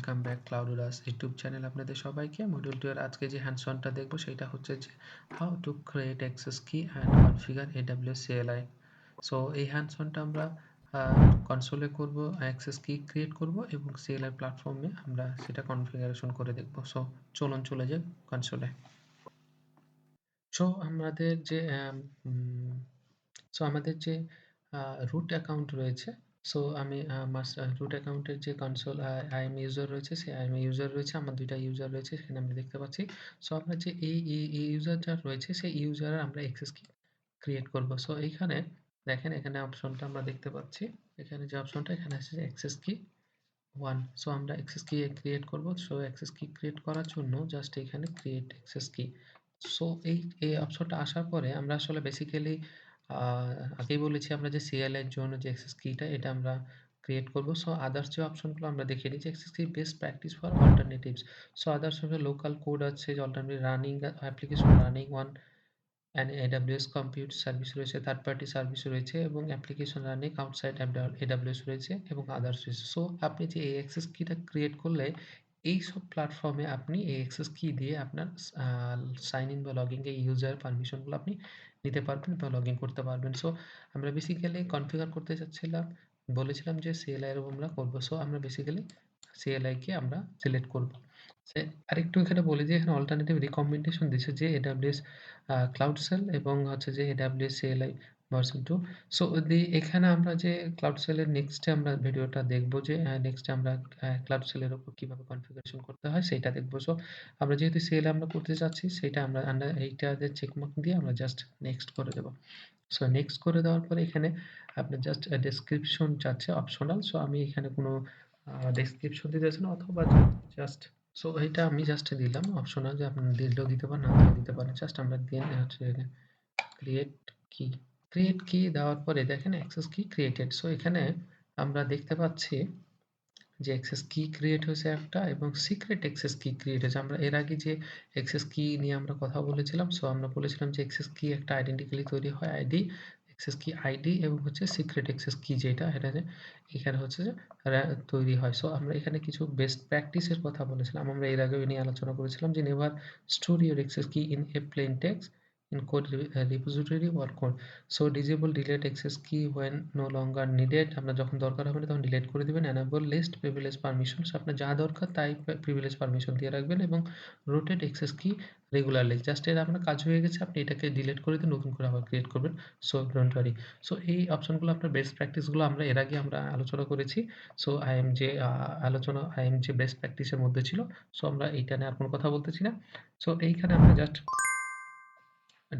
Welcome back ClouDolus YouTube channel আপনাদের সবাইকে। Module 2 এর আজকে যে হ্যান্ডস অনটা দেখব সেটা হচ্ছে যে হাউ টু ক্রিয়েট অ্যাক্সেস কি and configure AWS CLI। So এই হ্যান্ডস অনটা আমরা কনসোলে করব, অ্যাক্সেস কি ক্রিয়েট করব এবং CLI প্ল্যাটফর্মে আমরা সেটা কনফিগারেশন করে দেখব। সো চলুন চলে যাই কনসোলে। সো আমাদের যে আমাদের যে রুট অ্যাকাউন্ট রয়েছে, সো আমি রুট অ্যাকাউন্টের যে কনসোল IAM ইউজার রয়েছে, সেই IAM ইউজার রয়েছে, আমার ২ টা ইউজার রয়েছে সেখানে আমরা দেখতে পাচ্ছি। সো আমরা যে এই ইউজারটা রয়েছে সেই ইউজারের আমরা অ্যাক্সেস কি ক্রিয়েট করব। সো এইখানে দেখেন, এখানে অপশনটা আমরা দেখতে পাচ্ছি। এখানে যে অপশনটা এখানে আছে অ্যাক্সেস কি 1। সো আমরা অ্যাক্সেস কি ক্রিয়েট করব। সো অ্যাক্সেস কি ক্রিয়েট করার জন্য জাস্ট এখানে ক্রিয়েট অ্যাক্সেস কি। সো এই অপশনটা আসার পরে আমরা আসলে বেসিক্যালি আ আগেই বলেছি আমরা যে CLI এর জন্য যে অ্যাক্সেস কিটা এটা আমরা ক্রিয়েট করব। সো আদার্স যে অপশনগুলো আমরা দেখিয়ে দিচ্ছি, অ্যাক্সেস কি best practice for alternatives. So others হচ্ছে লোকাল কোড আছে, যে alternative running application running one and AWS compute service রয়েছে, থার্ড পার্টি সার্ভিস রয়েছে এবং অ্যাপ্লিকেশন রানিং আউটসাইড AWS রয়েছে এবং আদার্স রয়েছে। সো আপনি যে এই অ্যাক্সেস কিটা ক্রিয়েট করলে এইসব প্ল্যাটফর্মে আপনি এই অ্যাক্সেস কি দিয়ে আপনার সাইন ইন বা লগইন এই ইউজার পারমিশনগুলো আপনি নিতে পারবেন বা লগ ইন করতে পারবেন। সো আমরা বেসিক্যালি কনফিগার করতে চাচ্ছিলাম, বলেছিলাম যে CLI এর আমরা করব। সো আমরা বেসিক্যালি CLI কে আমরা সিলেক্ট করব। আরেকটু এখানে বলি যে এখানে অল্টারনেটিভ রিকমেন্ডেশন দিছে যে AWS ক্লাউড সেল এবং হচ্ছে যে AWS CLI ভার্সন 2। সো এখানে আমরা যে ক্লাউড সেলের নেক্সটে আমরা ভিডিওটা দেখব যে নেক্সটে আমরা ক্লাউড সেলের উপর কিভাবে কনফিগারেশন করতে হয় সেইটা দেখব। সো আমরা যেহেতু CLI আমরা করতে যাচ্ছি সেটা আমরা এইটাতে চেকমার্ক দিয়ে আমরা জাস্ট নেক্সট করে দেব। সো নেক্সট করে দেওয়ার পরে এখানে আপনার জাস্ট ডেসক্রিপশন চাচ্ছে অপশনাল। সো আমি এখানে কোনো ডেসক্রিপশন দিতে চাচ্ছি না, অথবা জাস্ট সো এইটা আমি জাস্ট দিলাম অপশনাল, যে আপনি দিলেও দিতে পারেন, না দিলেও দিতে পারেন। জাস্ট আমরা দেন হচ্ছে ক্রিয়েট কি। ক্রিয়েট কি দেওয়ার পরে দেখেন অ্যাক্সেস কি ক্রিয়েটেড। সো এখানে আমরা দেখতে পাচ্ছি যে অ্যাক্সেস কি ক্রিয়েট হয়েছে একটা এবং সিক্রেট অ্যাক্সেস কি ক্রিয়েট হয়েছে। আমরা এর আগে যে অ্যাক্সেস কি নিয়ে আমরা কথা বলেছিলাম, সো আমরা বলেছিলাম যে অ্যাক্সেস কি একটা আইডেন্টিক্যালি তৈরি হয় আইডি, অ্যাক্সেস কি আইডি এবং হচ্ছে সিক্রেট অ্যাক্সেস কি যেটা এটা যে এখানে হচ্ছে যে তৈরি হয়। সো আমরা এখানে কিছু বেস্ট প্র্যাকটিসের কথা বলেছিলাম। আমরা এর আগেও নিয়ে আলোচনা করেছিলাম যে নেভার স্টোর ইউর অ্যাক্সেস কি in a plane text in code repository or code. So disable delete access key when no longer needed. আমরা যখন দরকার হবে না তখন ডিলিট করে দিবেন। enable list privilege permissions, আপনার যা দরকার তাই প্রিভিলেজ পারমিশন দিয়ে রাখবেন এবং rotate access key regularly। Just এর আপনার কাজ হয়ে গেছে, আপনি এটাকে ডিলিট করে দিয়ে নতুন করে আবার ক্রিয়েট করবেন। So don't worry. সো এই অপশনগুলো আপনার বেস্ট প্র্যাকটিসগুলো আমরা এর আগে আমরা আলোচনা করেছি। সো আইএম যে বেস্ট প্র্যাকটিসের মধ্যে ছিল। সো আমরা এইটা নিয়ে আর কোনো কথা বলতেছি না। সো এইখানে আমরা জাস্ট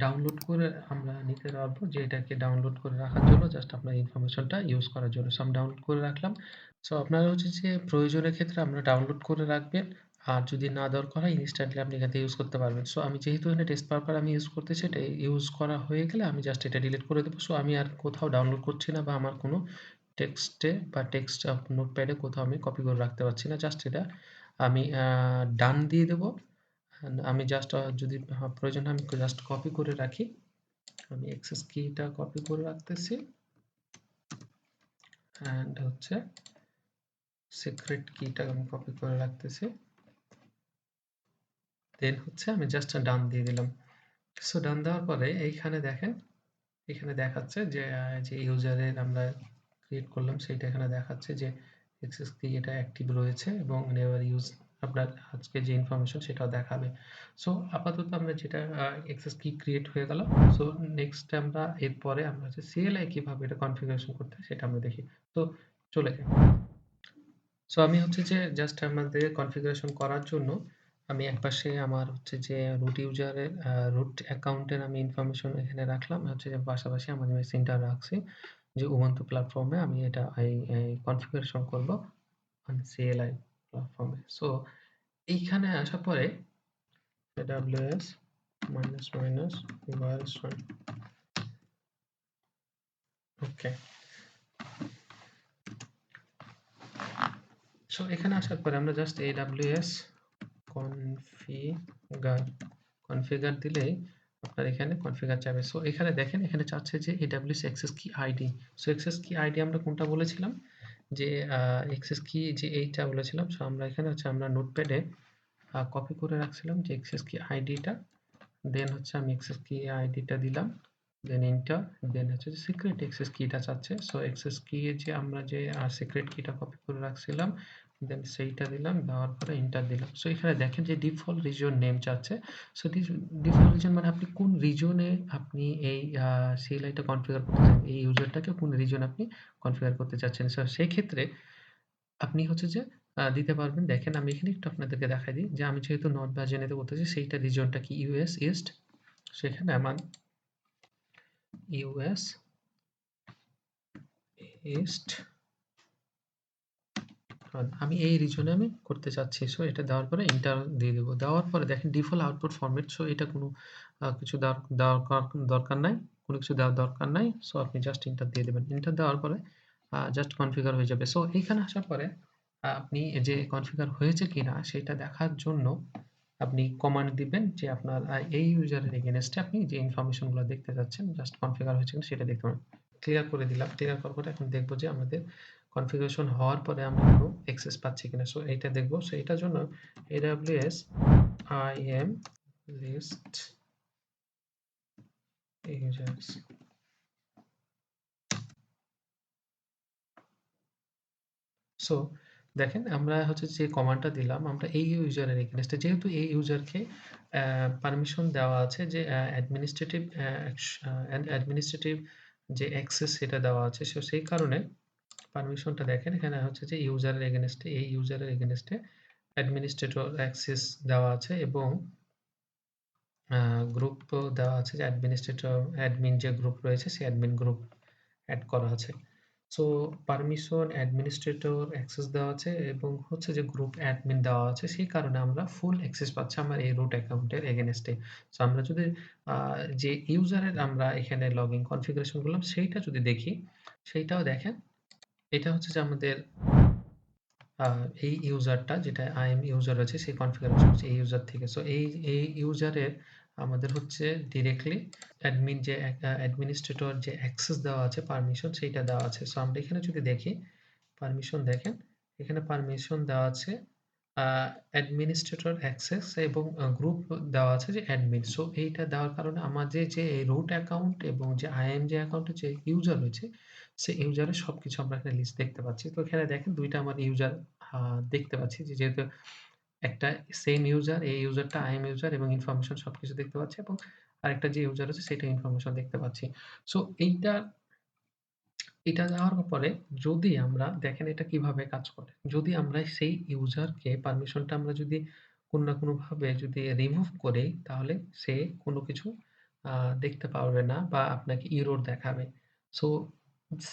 ডাউনলোড করে আমরা নিতে পারবো, যে এটাকে ডাউনলোড করে রাখার জন্য জাস্ট আপনার ইনফরমেশনটা ইউজ করার জন্য। সো আমি ডাউনলোড করে রাখলাম। সো আপনারা হচ্ছে যে প্রয়োজনের ক্ষেত্রে আমরা ডাউনলোড করে রাখবেন। আর যদি না দরকার হয় ইনস্ট্যান্টলি আপনি এখান থেকে ইউজ করতে পারবেন। সো আমি যেহেতু এখানে টেস্ট পারপাস আমি ইউজ করতেছি, এটা ইউজ করা হয়ে গেলে আমি জাস্ট এটা ডিলিট করে দেবো। সো আমি আর কোথাও ডাউনলোড করছি না বা আমার কোনো টেক্সটে বা টেক্সট নোটপ্যাডে কোথাও আমি কপি করে রাখতে পারছি না। জাস্ট এটা আমি ডান দিয়ে দেবো। আমি জাস্ট যদি প্রয়োজন হয় আমি জাস্ট কপি করে রাখি। আমি অ্যাক্সেস কিটা কপি করে রাখতেছি অ্যান্ড হচ্ছে সিক্রেট কিটা আমি কপি করে রাখতেছি। দেন হচ্ছে আমি জাস্ট ডান দিয়ে দিলাম। সো ডান দেওয়ার পরে এইখানে দেখেন, এখানে দেখাচ্ছে যে যে ইউজারের আমরা ক্রিয়েট করলাম সেইটা এখানে দেখাচ্ছে যে অ্যাক্সেস কি এটা অ্যাক্টিভ রয়েছে এবং নেভার ইউজ আপনার আজকে যে ইনফরমেশন সেটাও দেখাবে। সো আপাতত আমরা যেটা অ্যাক্সেস কি ক্রিয়েট হয়ে গেল। সো নেক্সট আমরা এরপরে আমরা হচ্ছে CLI কিভাবে এটা কনফিগারেশন করতে হয় সেটা আমরা দেখি। তো চলে যাই। সো আমি হচ্ছে যে জাস্ট আমাদের কনফিগারেশন করার জন্য আমি একপাশে আমার হচ্ছে যে রুট ইউজারের রুট অ্যাকাউন্টের আমি ইনফরমেশন এখানে রাখলাম, হচ্ছে যে পাশাপাশি আমার মেশিনটা রাখছি যে উবুন্টু প্ল্যাটফর্মে আমি এটা কনফিগারেশন করব CLI প্ল্যাটফর্মে। সো এইখানে আসার পরে AWS version ওকে। সো এখানে আসার পরে আমরা জাস্ট AWS কনফিগার দিলেই আপনার এখানে কনফিগার যাবে। সো এখানে দেখেন, এখানে চাচ্ছে যে AWS অ্যাক্সেস কি আইডি। সো অ্যাক্সেস কি আইডি আমরা কোনটা বলেছিলাম? যে অ্যাক্সেস কি যে এইটা বলেছিলাম। সো আমরা এখানে হচ্ছে আমরা নোটপ্যাডে কপি করে রাখছিলাম যে অ্যাক্সেস কি আইডিটা। দেন হচ্ছে আমি অ্যাক্সেস কি আইডিটা দিলাম। দেন এন্টার। দেন হচ্ছে যে সিক্রেট অ্যাক্সেস কিটা চাচ্ছে। সো অ্যাক্সেস কি যে আমরা যে সিক্রেট কিটা কপি করে রাখছিলাম, দেন সেইটা দিলাম। দেওয়ার পরে এন্টার দিলাম। সো এখানে দেখেন যে ডিফল্ট রিজন নেম চাচ্ছে। সো ডিফল্ট রিজন মানে আপনি কোন রিজনে আপনি এই CLI টা কনফিগার করতে চান। এই ইউজারটাকে কোন রিজনে আপনি কনফিগার করতে চাচ্ছেন। সো সেই ক্ষেত্রে আপনি হচ্ছে যে দিতে পারবেন। দেখেন আমি এখানে একটু আপনাদেরকে দেখাই দিই যে আমি যেহেতু নর্থ ভার্জিনিয়াতে করতেছি সেইটা রিজনটা কি ইউএস ইস্ট। সেখানে আমার ইউএস ইস্ট আমি এই রিজনে আমি করতে চাচ্ছি। সো এটা দেওয়ার পরে এন্টার দিয়ে দেব। দেওয়ার পরে দেখেন ডিফল্ট আউটপুট ফরম্যাট। সো এটা কোনো কিছু দেওয়ার দরকার নাই। কোনো কিছু দেওয়ার দরকার নাই। সো আপনি জাস্ট এন্টার দিয়ে দিবেন। এন্টার দেওয়ার পরে জাস্ট কনফিগার হয়ে যাবে। সো এইখানে আসার পরে আপনি যে কনফিগার হয়েছে কিনা সেটা দেখার জন্য আপনি কমান্ড দিবেন যে আপনার এই ইউজারের এগেইনস্টে আপনি যে ইনফরমেশন গুলো দেখতে চাচ্ছেন জাস্ট কনফিগার হয়েছে কিনা সেটা দেখতে পাবেন। ক্লিয়ার করে দিলাম। ক্লিয়ার করার পরে এখন দেখব যে আমাদের কনফিগারেশন হওয়ার পরে আমরা কোনো অ্যাক্সেস পাচ্ছি কিনা। সো এইটা দেখব। সো এটার জন্য AWS IAM list users. So দেখেন আমরা হচ্ছে যে কমান্ডটা দিলাম আমরা এই ইউজারের এগেইনস্টে যেহেতু এই ইউজারকে পারমিশন দেওয়া আছে যে অ্যাডমিনিস্ট্রেটিভ যে অ্যাক্সেস সেটা দেওয়া আছে। সো সেই কারণে পারমিশনটা দেখেন এখানে হচ্ছে যে ইউজারের এগেইনস্টে এই ইউজারের এগেইনস্টে অ্যাডমিনিস্ট্রেটর অ্যাক্সেস দেওয়া আছে এবং গ্রুপ দেওয়া আছে যে অ্যাডমিনিস্ট্রেটর অ্যাডমিন যে গ্রুপ রয়েছে সেই অ্যাডমিন গ্রুপ অ্যাড করা আছে। সো পারমিশন অ্যাডমিনিস্ট্রেটর অ্যাক্সেস দেওয়া আছে এবং হচ্ছে যে গ্রুপ অ্যাডমিন দেওয়া আছে। সেই কারণে আমরা ফুল অ্যাক্সেস পাচ্ছি আমার এই রুট অ্যাকাউন্টের এগেইনস্টে। সো আমরা যদি যে ইউজারের আমরা এখানে লগইন কনফিগারেশন করলাম সেইটা যদি দেখি, সেইটাও দেখেন। এটা হচ্ছে যে আমাদের এই ইউজারটা যেটা IAM ইউজার আছে সেই কনফিগারেশন হচ্ছে এই ইউজার থেকে। সো এই ইউজারের আমাদের হচ্ছে ডিরেক্টলি অ্যাডমিন যে অ্যাডমিনিস্ট্রেটর যে অ্যাক্সেস দেওয়া আছে পারমিশন সেইটা দেওয়া আছে। সো আমরা এখানে যদি দেখি পারমিশন দেখেন, এখানে পারমিশন দেওয়া আছে অ্যাডমিনিস্ট্রেটর অ্যাক্সেস এবং গ্রুপ দেওয়া আছে যে অ্যাডমিন। সো এইটা দেওয়ার কারণে আমাদের যে এই রুট অ্যাকাউন্ট এবং যে IAM যে অ্যাকাউন্টের যে ইউজার রয়েছে সেই ইউজারের সবকিছু আমরা এখানে লিস্ট দেখতে পাচ্ছি। তো এখানে দেখেন ২ টা আমার ইউজার দেখতে পাচ্ছি যে যেহেতু একটা সেম ইউজার, এই ইউজারটা IAM ইউজার এবং ইনফরমেশন সবকিছু দেখতে পাচ্ছি এবং আরেকটা যে ইউজার আছে সেটা ইনফরমেশন দেখতে পাচ্ছি। সো এটা দেওয়ার পরে যদি আমরা দেখেন এটা কিভাবে কাজ করে। যদি আমরা সেই ইউজারকে পারমিশনটা আমরা যদি কোনো না কোনোভাবে যদি রিমুভ করি তাহলে সে কোনো কিছু আ দেখতে পারবে না বা আপনাকে এরর দেখাবে। সো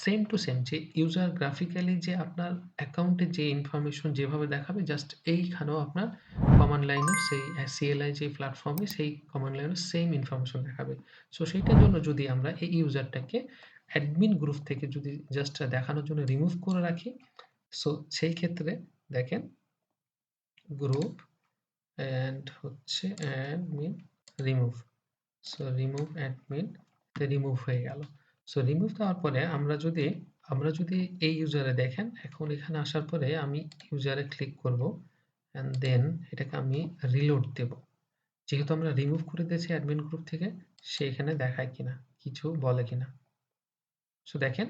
সেম টু সেম যে ইউজার গ্রাফিক্যালি যে আপনার অ্যাকাউন্টে যে ইনফরমেশন যেভাবে দেখাবে জাস্ট এইখানেও আপনার কমান্ড লাইনেও সেই CLI যে প্ল্যাটফর্মে সেই কমান্ড লাইনেও সেম ইনফরমেশন দেখাবে। সো সেইটার জন্য যদি আমরা এই ইউজারটাকে অ্যাডমিন গ্রুপ থেকে যদি জাস্ট দেখানোর জন্য রিমুভ করে রাখি, সো সেই ক্ষেত্রে দেখেন গ্রুপ অ্যান্ড হচ্ছে admin remove. So remove admin remove হয়ে গেল। সো রিমুভ দেওয়ার পরে আমরা যদি এই ইউজারে দেখেন এখন এখানে আসার পরে আমি ইউজারে ক্লিক করব অ্যান্ড দেন এটাকে আমি রিলোড দেব। যেহেতু আমরা রিমুভ করে দিয়েছি অ্যাডমিন গ্রুপ থেকে সে এখানে দেখায় কিনা, কিছু বলে কিনা। সো দেখেন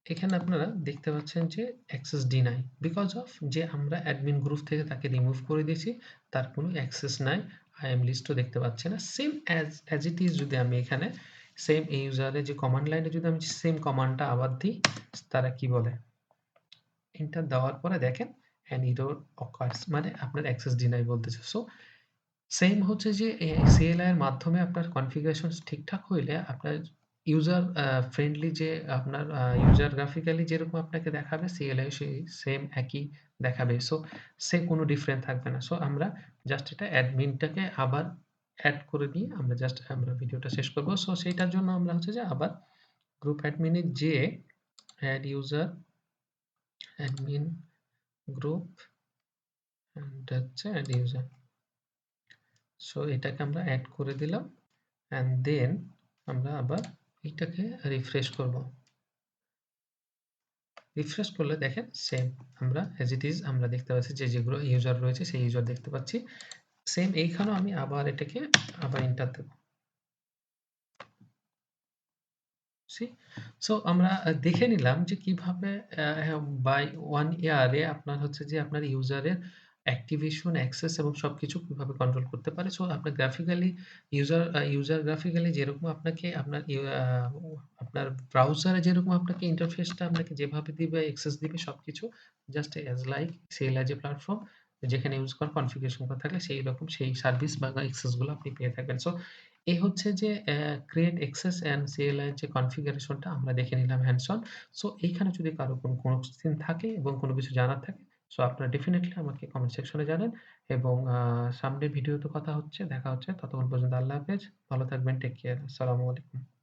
এখানে আপনারা দেখতে পাচ্ছেন যে অ্যাক্সেস ডিনাই বিকজ অফ যে আমরা অ্যাডমিন গ্রুপ থেকে তাকে রিমুভ করে দিয়েছি তার কোনো অ্যাক্সেস নাই IAM লিস্টও দেখতে পাচ্ছে না সেম অ্যাজ ইট ইজ যদি আমি এখানে সেম এই ইউজারে যে কমান্ড লাইনে যদি আমি সেম কমান্ডটা আবার দিই তারা কি বলে এন্টার দেওয়ার পরে দেখেন অ্যান এরর অকার্স মানে আপনার অ্যাক্সেস ডিনাই বলতেছে। সো সেম হচ্ছে যে CLI এর মাধ্যমে আপনার কনফিগারেশন ঠিকঠাক হইলে আপনার ইউজার ফ্রেন্ডলি যে আপনার ইউজার গ্রাফিক্যালি যেরকম আপনাকে দেখাবে CLI সেই সেম একই দেখাবে। সো কোনো ডিফারেন্ট থাকবে না। সো আমরা জাস্ট এটা অ্যাডমিনটাকে আবার এড করে দিয়ে আমরা ভিডিওটা শেষ করব। সো সেইটার জন্য আমরা হচ্ছে যে আবার গ্রুপ অ্যাডমিনে যেয়ে add user admin group and হচ্ছে এড ইউজার। সো এটাকে আমরা এড করে দিলাম অ্যান্ড দেন আমরা আবার এটাকে রিফ্রেশ করব। রিফ্রেশ করলে দেখেন সেম আমরা as it is আমরা দেখতে পাচ্ছি যে যেগুলো ইউজার রয়েছে সেই ইউজার দেখতে পাচ্ছি। সেম এইখানেও আমি আবার এটাকে আবার এন্টার দেব। সি সো আমরা দেখে নিলাম যে কিভাবে বাই 1 ইয়ারে আপনার হচ্ছে যে আপনার ইউজারের অ্যাক্টিভেশন, অ্যাক্সেস এবং সবকিছু কিভাবে কন্ট্রোল করতে পারে। সো আপনার গ্রাফিক্যালি ইউজার গ্রাফিক্যালি যেরকম আপনাকে আপনার ব্রাউজারে যেরকম আপনাকে ইন্টারফেসটা আপনাকে যেভাবে দিবে, অ্যাক্সেস দিবে সবকিছু just as like sell as a platform যেখানে ইউজ করার কনফিগারেশন করা থাকলে সেইরকম সেই সার্ভিস বা অ্যাক্সেস গুলো আপনি পেয়ে থাকবেন। সো এই হচ্ছে যে ক্রিয়েট অ্যাক্সেস অ্যান্ড CLI এর যে কনফিগারেশনটা আমরা দেখে নিলাম হ্যান্ডস অন। সো এইখানে যদি কারো কোনো কোয়েশ্চেন থাকে এবং কোনো কিছু জানার থাকে সো আপনারা ডেফিনিটলি আমাকে কমেন্ট সেকশনে জানান এবং সামনের ভিডিওতে কথা হচ্ছে, দেখা হচ্ছে। ততক্ষণ পর্যন্ত আল্লাহ হাফেজ। ভালো থাকবেন। Take care. আসসালামু আলাইকুম।